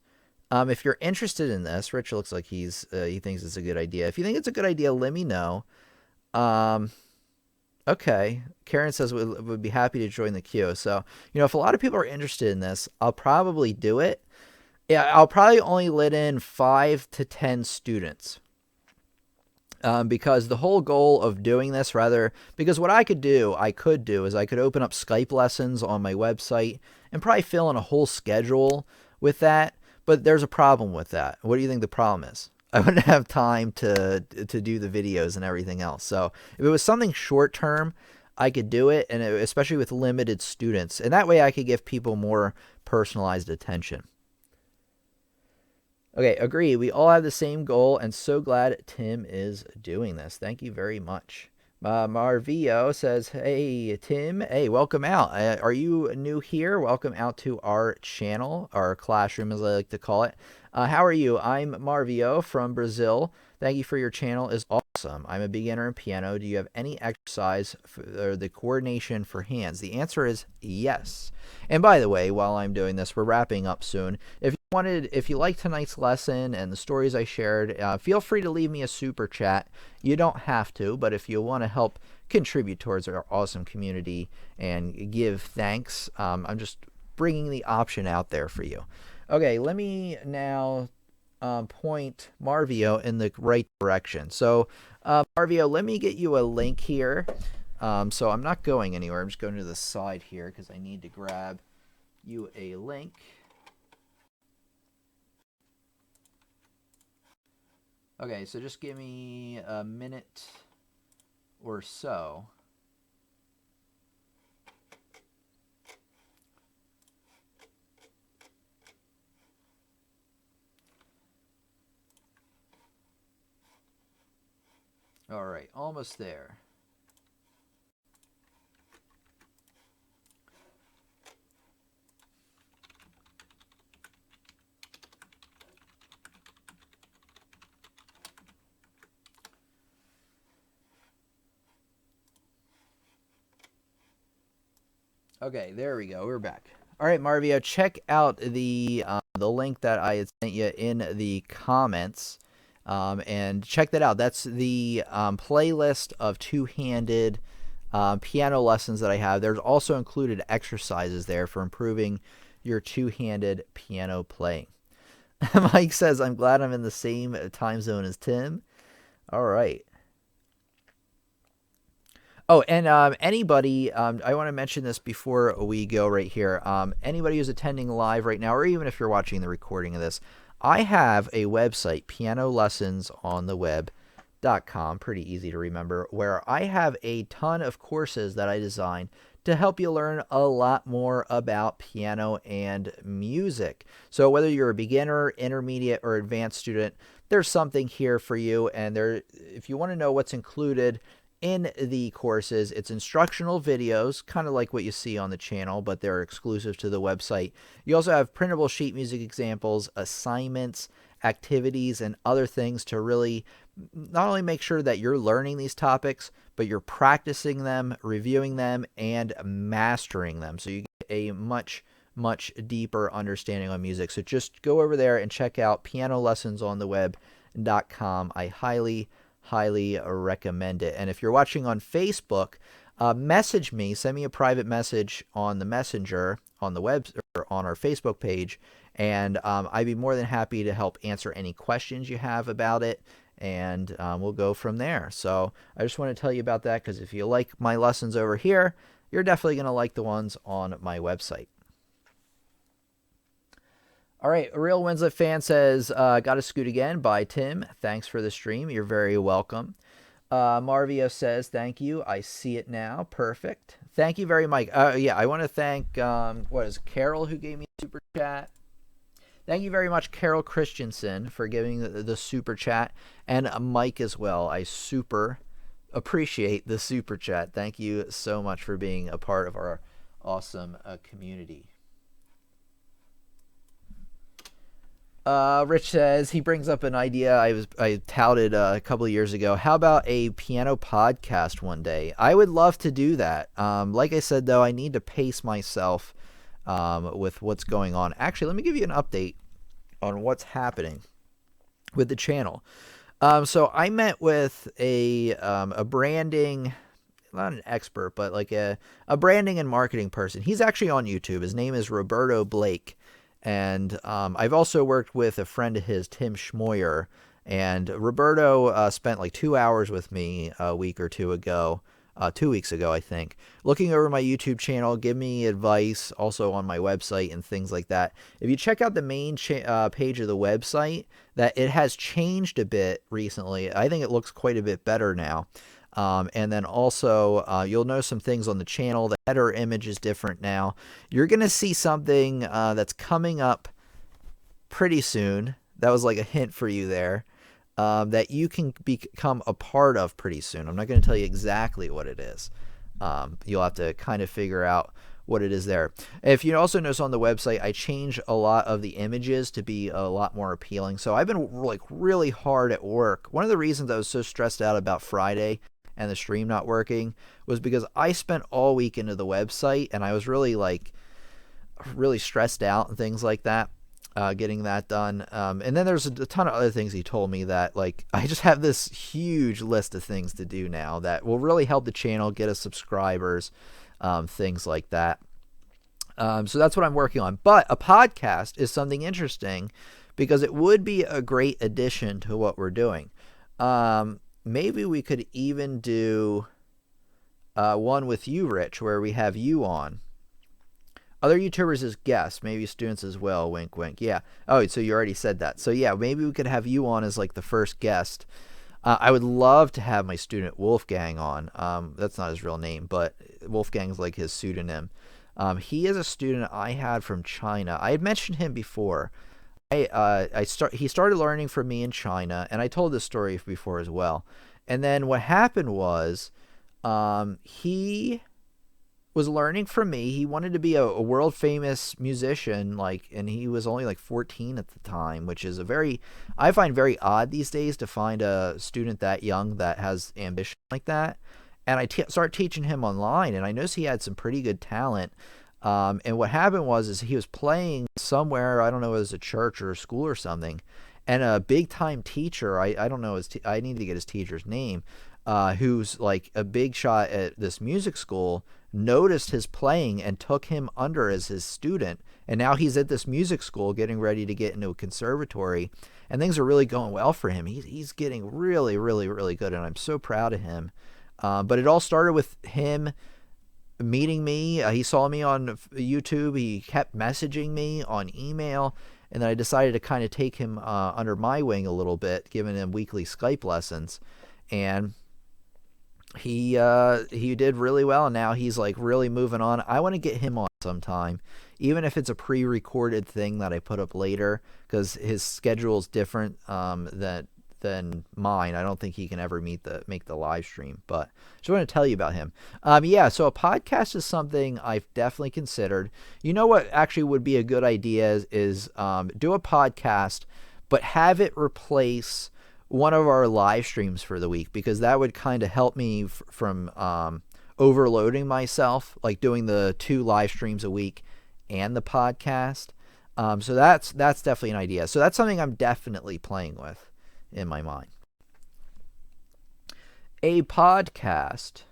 If you're interested in this, Rich looks like he thinks it's a good idea. If you think it's a good idea, let me know. Okay. Karen says would be happy to join the queue. So, if a lot of people are interested in this, I'll probably do it. Yeah, I'll probably only let in 5 to 10 students. Because the whole goal of doing this, because what I could do is I could open up Skype lessons on my website and probably fill in a whole schedule with that. But there's a problem with that. What do you think the problem is? I wouldn't have time to do the videos and everything else. So if it was something short term, I could do it, and especially with limited students. And that way I could give people more personalized attention. Okay, agree. We all have the same goal, and so glad Tim is doing this. Thank you very much. Marvio says, hey, Tim. Hey, welcome out. Are you new here? Welcome out to our channel, our classroom, as I like to call it. How are you? I'm Marvio from Brazil. Thank you for your channel. Is awesome. I'm a beginner in piano. Do you have any exercise for the coordination for hands? The answer is yes. And by the way, while I'm doing this, we're wrapping up soon. If you liked tonight's lesson and the stories I shared, feel free to leave me a super chat. You don't have to, but if you want to help contribute towards our awesome community and give thanks, I'm just bringing the option out there for you. Okay, let me now point Marvio in the right direction. So, Marvio, let me get you a link here. So I'm not going anywhere. I'm just going to the side here because I need to grab you a link. Okay, so just give me a minute or so. All right, almost there. Okay, there we go. We're back. All right, Marvio, check out the link that I had sent you in the comments, and check that out. That's the playlist of two-handed piano lessons that I have. There's also included exercises there for improving your two-handed piano playing. Mike says, "I'm glad I'm in the same time zone as Tim." All right. Oh, and anybody, I want to mention this before we go right here. Anybody who's attending live right now, or even if you're watching the recording of this, I have a website, pianolessonsontheweb.com, pretty easy to remember, where I have a ton of courses that I designed to help you learn a lot more about piano and music. So whether you're a beginner, intermediate, or advanced student, there's something here for you. And if you want to know what's included in the courses, it's instructional videos, kind of like what you see on the channel, but they're exclusive to the website. You also have printable sheet music examples, assignments, activities, and other things to really not only make sure that you're learning these topics, but you're practicing them, reviewing them, and mastering them. So you get a much, much deeper understanding on music. So just go over there and check out pianolessonsontheweb.com. I highly recommend it. And if you're watching on Facebook, message me, send me a private message on the messenger on the web or on our Facebook page, and I'd be more than happy to help answer any questions you have about it, and we'll go from there. So I just want to tell you about that, because if you like my lessons over here, you're definitely going to like the ones on my website. All right, a Real Winslet fan says, got to scoot again. Bye, Tim. Thanks for the stream. You're very welcome. Marvio says, thank you. I see it now. Perfect. Thank you very much. Yeah, I want to thank, Carol who gave me a super chat. Thank you very much, Carol Christensen, for giving the super chat, and Mike as well. I super appreciate the super chat. Thank you so much for being a part of our awesome community. Rich says he brings up an idea I touted a couple of years ago. How about a piano podcast one day? I would love to do that. Like I said, though, I need to pace myself with what's going on. Actually, let me give you an update on what's happening with the channel. So I met with a branding, not an expert, but like a branding and marketing person. He's actually on YouTube. His name is Roberto Blake. And I've also worked with a friend of his, Tim Schmoyer, and Roberto spent like 2 hours with me a week or two ago, 2 weeks ago, I think, looking over my YouTube channel, give me advice also on my website and things like that. If you check out the main page of the website, that it has changed a bit recently. I think it looks quite a bit better now. And then also, you'll know some things on the channel. The header image is different now. You're going to see something that's coming up pretty soon. That was like a hint for you there, that you can become a part of pretty soon. I'm not going to tell you exactly what it is. You'll have to kind of figure out what it is there. If you also notice on the website, I changed a lot of the images to be a lot more appealing. So I've been like really hard at work. One of the reasons I was so stressed out about Friday and the stream not working was because I spent all week into the website, and I was really stressed out and things like that, getting that done. And then there's a ton of other things he told me that, like, I just have this huge list of things to do now that will really help the channel, get us subscribers, things like that. So that's what I'm working on. But a podcast is something interesting because it would be a great addition to what we're doing. Maybe we could even do one with you, Rich, where we have you on. Other YouTubers as guests, maybe students as well, wink, wink. Yeah. Oh, so you already said that. So yeah, maybe we could have you on as like the first guest. I would love to have my student Wolfgang on. That's not his real name, but Wolfgang's like his pseudonym. He is a student I had from China. I had mentioned him before. he started learning from me in China, and I told this story before as well. And then what happened was, he was learning from me. He wanted to be a world famous musician, like, and he was only like 14 at the time, which is I find very odd these days to find a student that young that has ambition like that. And started teaching him online, and I noticed he had some pretty good talent. And what happened is he was playing somewhere, I don't know, it was a church or a school or something, and a big time teacher, I don't know I need to get his teacher's name, who's like a big shot at this music school, noticed his playing and took him under as his student. And now he's at this music school getting ready to get into a conservatory, and things are really going well for him. He's getting really, really, really good, and I'm so proud of him. But it all started with him meeting me. He saw me on YouTube. He kept messaging me on email, and then I decided to kind of take him under my wing a little bit, giving him weekly Skype lessons. And he did really well, and now he's like really moving on. I want to get him on sometime, even if it's a pre-recorded thing that I put up later, because his schedule is different than mine. I don't think he can ever make the live stream, but just want to tell you about him. Yeah, so a podcast is something I've definitely considered. You know what actually would be a good idea is do a podcast, but have it replace one of our live streams for the week, because that would kind of help me from overloading myself, like doing the 2 live streams a week and the podcast. So that's definitely an idea. So that's something I'm definitely playing with in my mind. A podcast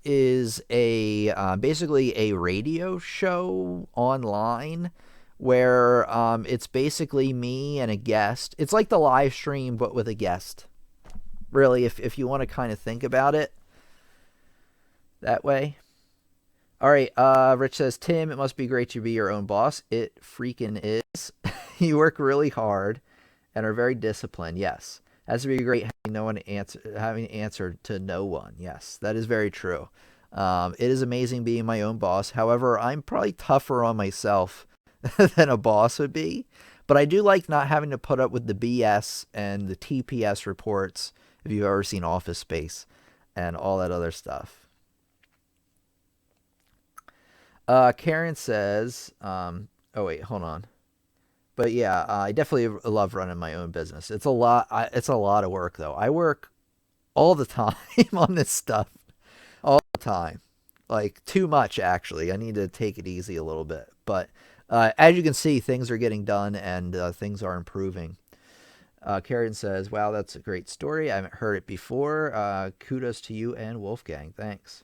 is basically a radio show online where it's basically me and a guest. It's like the live stream but with a guest. Really, if you want to kind of think about it that way. All right, Rich says, Tim, it must be great to be your own boss. It freaking is. You work really hard and are very disciplined. Yes. Has to be great having answered to no one. Yes, that is very true. It is amazing being my own boss. However, I'm probably tougher on myself than a boss would be. But I do like not having to put up with the BS and the TPS reports, if you've ever seen Office Space, and all that other stuff. Karen says, oh wait, hold on. But yeah, I definitely love running my own business. It's a lot. It's a lot of work, though. I work all the time on this stuff, all the time, like too much actually. I need to take it easy a little bit. But as you can see, things are getting done and things are improving. Karen says, "Wow, that's a great story. I haven't heard it before. Kudos to you and Wolfgang. Thanks."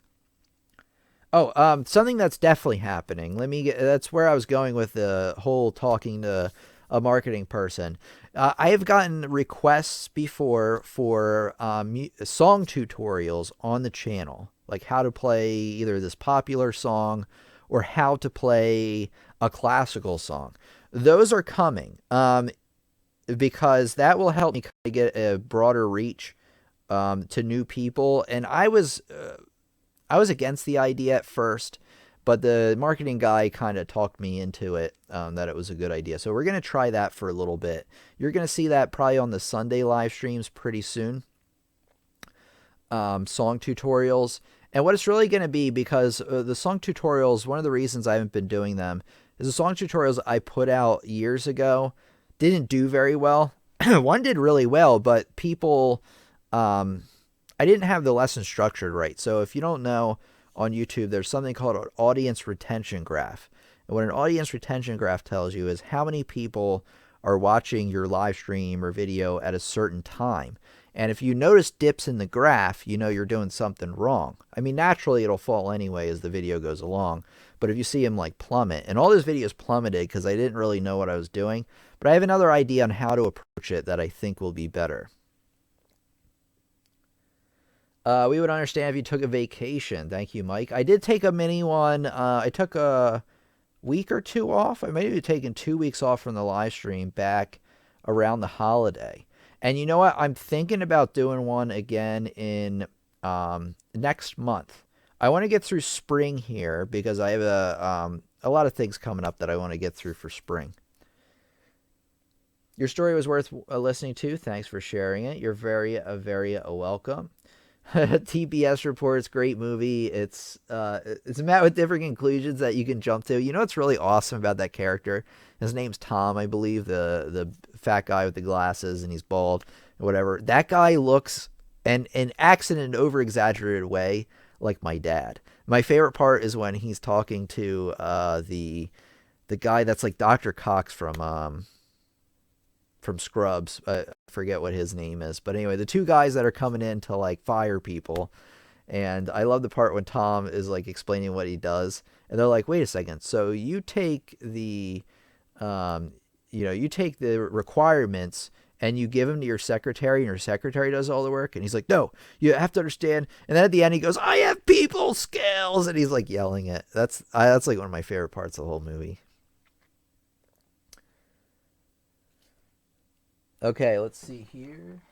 Oh, something that's definitely happening. That's where I was going with the whole talking to a marketing person. I have gotten requests before for song tutorials on the channel, like how to play either this popular song or how to play a classical song. Those are coming because that will help me kind of get a broader reach to new people. And I was against the idea at first, but the marketing guy kind of talked me into it, that it was a good idea. So we're going to try that for a little bit. You're going to see that probably on the Sunday live streams pretty soon. Song tutorials. And what it's really going to be, because the song tutorials, one of the reasons I haven't been doing them is the song tutorials I put out years ago didn't do very well. One did really well, but people... I didn't have the lesson structured right. So if you don't know, on YouTube, there's something called an audience retention graph. And what an audience retention graph tells you is how many people are watching your live stream or video at a certain time. And if you notice dips in the graph, you know you're doing something wrong. I mean, naturally it'll fall anyway as the video goes along. But if you see them like plummet, and all those videos plummeted because I didn't really know what I was doing. But I have another idea on how to approach it that I think will be better. We would understand if you took a vacation. Thank you, Mike. I did take a mini one. I took a week or 2 off. I may have taken 2 weeks off from the live stream back around the holiday. And you know what? I'm thinking about doing one again in next month. I want to get through spring here because I have a lot of things coming up that I want to get through for spring. Your story was worth listening to. Thanks for sharing it. You're very welcome. TBS reports, great movie. It's met with different conclusions that you can jump to. You know what's really awesome about that character? His name's Tom, I believe, the fat guy with the glasses, and he's bald or whatever. That guy looks and acts in an over exaggerated way like my dad. My favorite part is when he's talking to the guy that's like Dr. Cox from Scrubs. I forget what his name is, but anyway, the two guys that are coming in to like fire people. And I love the part when Tom is like explaining what he does, and they're like, "Wait a second. So you take the, you take the requirements and you give them to your secretary, and your secretary does all the work." And he's like, "No, you have to understand." And then at the end, he goes, "I have people skills," and he's like yelling it. That's like one of my favorite parts of the whole movie. Okay, let's see here.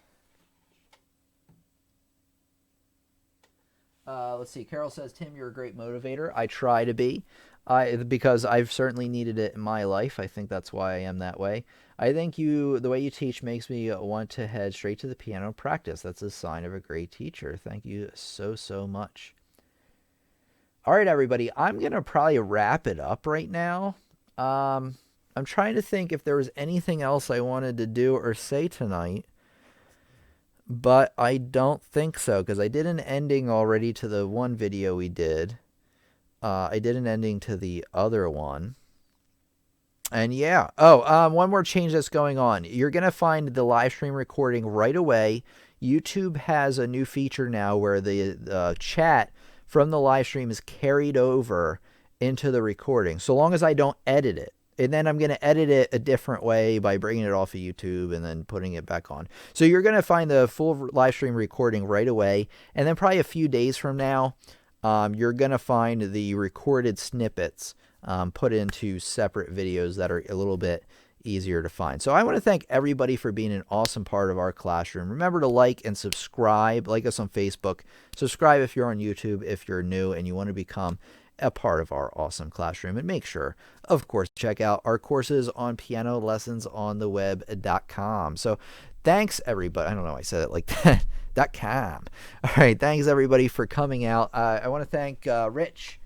Let's see. Carol says, "Tim, you're a great motivator. I try to be, because I've certainly needed it in my life. I think that's why I am that way. I think the way you teach makes me want to head straight to the piano practice. That's a sign of a great teacher. Thank you so much." All right, everybody. I'm gonna probably wrap it up right now. I'm trying to think if there was anything else I wanted to do or say tonight, but I don't think so, because I did an ending already to the one video we did. I did an ending to the other one. And yeah. Oh, one more change that's going on. You're going to find the live stream recording right away. YouTube has a new feature now where the chat from the live stream is carried over into the recording, so long as I don't edit it. And then I'm going to edit it a different way by bringing it off of YouTube and then putting it back on. So you're going to find the full live stream recording right away. And then probably a few days from now, you're going to find the recorded snippets put into separate videos that are a little bit easier to find. So I want to thank everybody for being an awesome part of our classroom. Remember to like and subscribe. Like us on Facebook. Subscribe if you're on YouTube, if you're new and you want to become a part of our awesome classroom. And make sure, of course, check out our courses on pianolessonsontheweb.com. So thanks, everybody. I don't know why I said it like that. .com. All right. Thanks, everybody, for coming out. I want to thank Rich.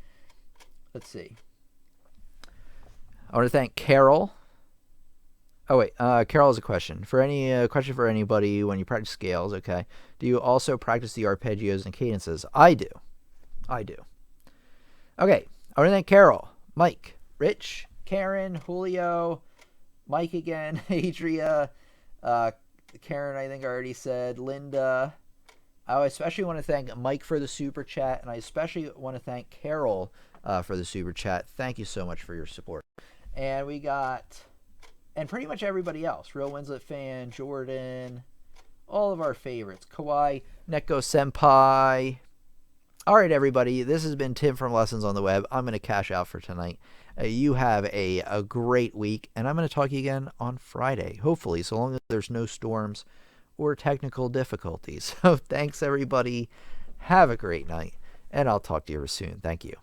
Let's see. I want to thank Carol. Oh, wait. Carol has a question. Question for anybody when you practice scales, okay? Do you also practice the arpeggios and cadences? I do. Okay, I want to thank Carol, Mike, Rich, Karen, Julio, Mike again, Adria, Karen, I think I already said, Linda. I especially want to thank Mike for the super chat, and I especially want to thank Carol for the super chat. Thank you so much for your support. And we got, and pretty much everybody else, Real Winslet fan, Jordan, all of our favorites, Kawhi, Neko Senpai. All right, everybody, this has been Tim from Lessons on the Web. I'm going to cash out for tonight. You have a great week, and I'm going to talk to you again on Friday, hopefully, so long as there's no storms or technical difficulties. So thanks, everybody. Have a great night, and I'll talk to you soon. Thank you.